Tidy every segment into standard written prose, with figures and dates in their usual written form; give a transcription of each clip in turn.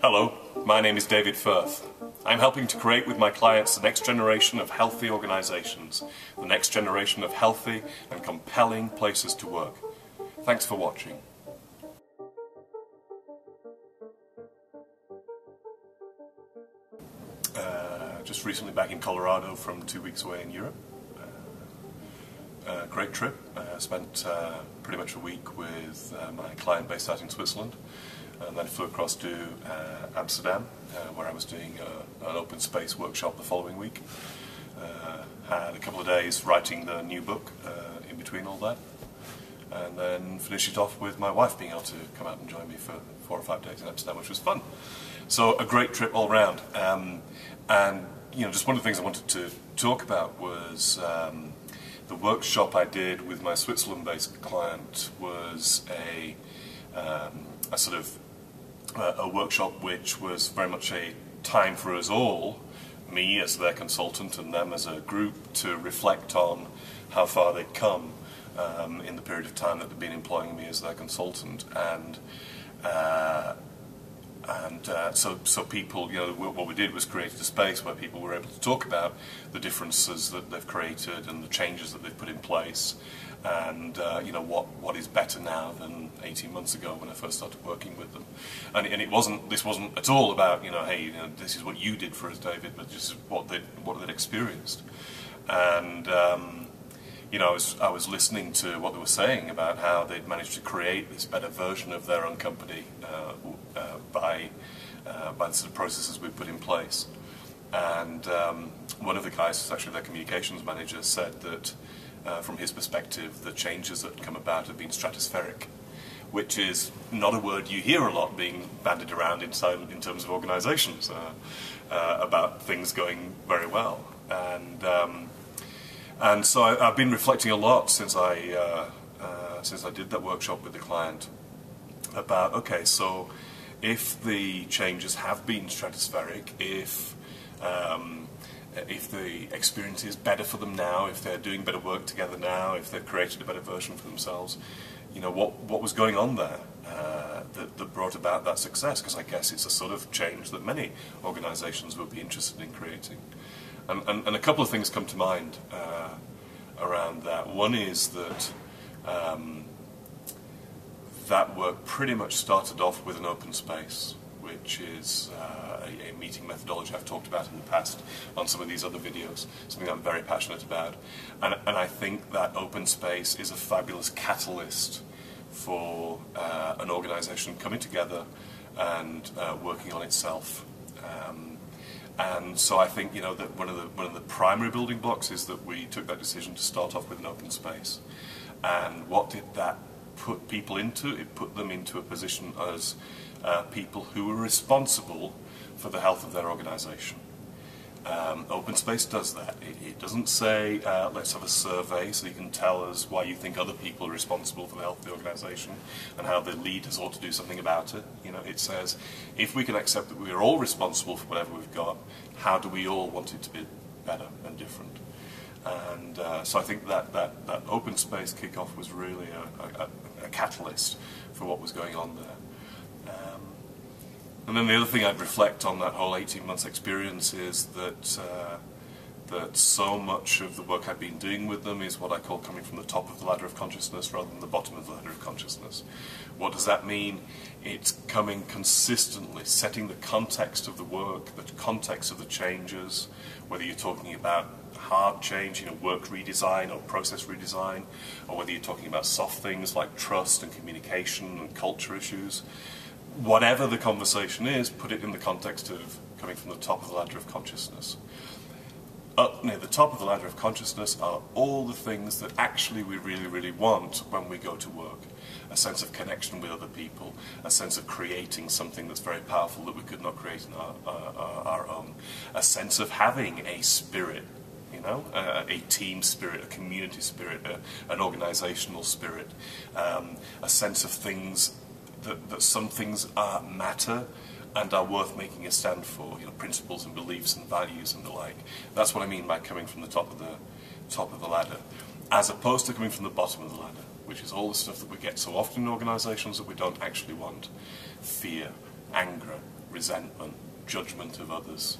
Hello, my name is David Firth. I'm helping to create with my clients the next generation of healthy organisations, the next generation of healthy and compelling places to work. Thanks for watching. Just recently back in Colorado from 2 weeks away in Europe. Great trip. Spent pretty much a week with my client based out in Switzerland, and then flew across to Amsterdam, where I was doing an open space workshop the following week. Had a couple of days writing the new book in between all that, and then finished it off with my wife being able to come out and join me for 4 or 5 days in Amsterdam, which was fun. So a great trip all round. And just one of the things I wanted to talk about was the workshop I did with my Switzerland-based client was a workshop which was very much a time for us all, me as their consultant and them as a group, to reflect on how far they'd come in the period of time that they'd been employing me as their consultant. So people, what we did was create a space where people were able to talk about the differences that they've created and the changes that they've put in place, and what is better now than 18 months ago when I first started working with them. And this wasn't at all about hey, this is what you did for us, David, but just what they'd experienced. And I was listening to what they were saying about how they'd managed to create this better version of their own company by the sort of processes we've put in place. And one of the guys, who's actually their communications manager, said that from his perspective, the changes that come about have been stratospheric, which is not a word you hear a lot being bandied around in terms of organisations about things going very well. And so I've been reflecting a lot since I did that workshop with the client about, okay, so if the changes have been stratospheric, if the experience is better for them now, if they're doing better work together now, if they've created a better version for themselves, what was going on there that brought about that success? Because I guess it's a sort of change that many organisations would be interested in creating. And a couple of things come to mind around that. One is that that work pretty much started off with an open space, which is a meeting methodology I've talked about in the past on some of these other videos, something I'm very passionate about. And I think that open space is a fabulous catalyst for an organisation coming together and working on itself. And so I think that one of the primary building blocks is that we took that decision to start off with an open space. And what did that put people into? It put them into a position as people who were responsible for the health of their organisation. Open space does that. It doesn't say, let's have a survey so you can tell us why you think other people are responsible for the health of the organisation and how the leaders ought to do something about it. It says, if we can accept that we're all responsible for whatever we've got, how do we all want it to be better and different? And so I think that open space kickoff was really a catalyst for what was going on there. And then the other thing I'd reflect on that whole 18 months experience is that that so much of the work I've been doing with them is what I call coming from the top of the ladder of consciousness rather than the bottom of the ladder of consciousness. What does that mean? It's coming consistently, setting the context of the work, the context of the changes, whether you're talking about hard change, work redesign or process redesign, or whether you're talking about soft things like trust and communication and culture issues. Whatever the conversation is, put it in the context of coming from the top of the ladder of consciousness. Up near the top of the ladder of consciousness are all the things that actually we really, really want when we go to work. A sense of connection with other people, a sense of creating something that's very powerful that we could not create in our own, a sense of having a spirit, a team spirit, a community spirit, an organizational spirit, a sense of things that some things matter and are worth making a stand for, principles and beliefs and values and the like. That's what I mean by coming from the top of the ladder, as opposed to coming from the bottom of the ladder, which is all the stuff that we get so often in organisations that we don't actually want: fear, anger, resentment, judgment of others.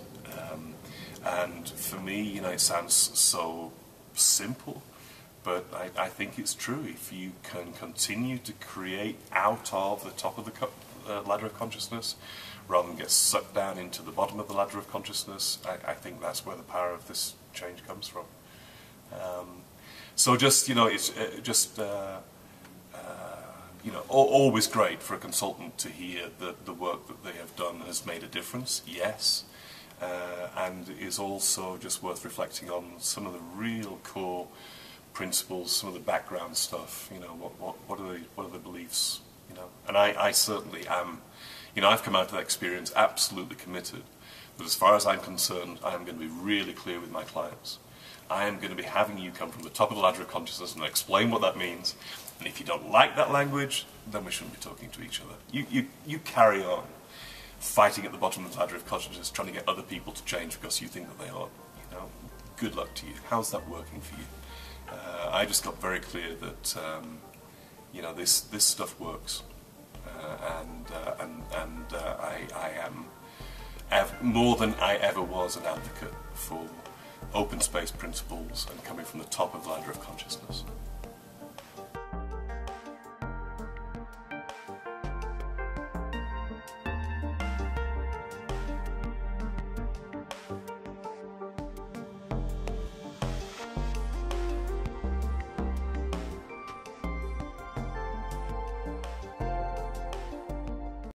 And for me, you know, it sounds so simple, but I think it's true. If you can continue to create out of the top of the ladder of consciousness, rather than get sucked down into the bottom of the ladder of consciousness, I think that's where the power of this change comes from. So just, you know, it's you know, always great for a consultant to hear that the work that they have done has made a difference, yes, and is also just worth reflecting on some of the real core principles, some of the background stuff, you know, what are the beliefs, you know, and I certainly am, you know, I've come out of that experience absolutely committed that as far as I'm concerned, I am going to be really clear with my clients. I am going to be having you come from the top of the ladder of consciousness and explain what that means. And if you don't like that language, then we shouldn't be talking to each other. You carry on fighting at the bottom of the ladder of consciousness, trying to get other people to change because you think that they are. You know, good luck to you. How's that working for you? I just got very clear that you know, this stuff works, I am more than I ever was an advocate for open space principles and coming from the top of the ladder of consciousness.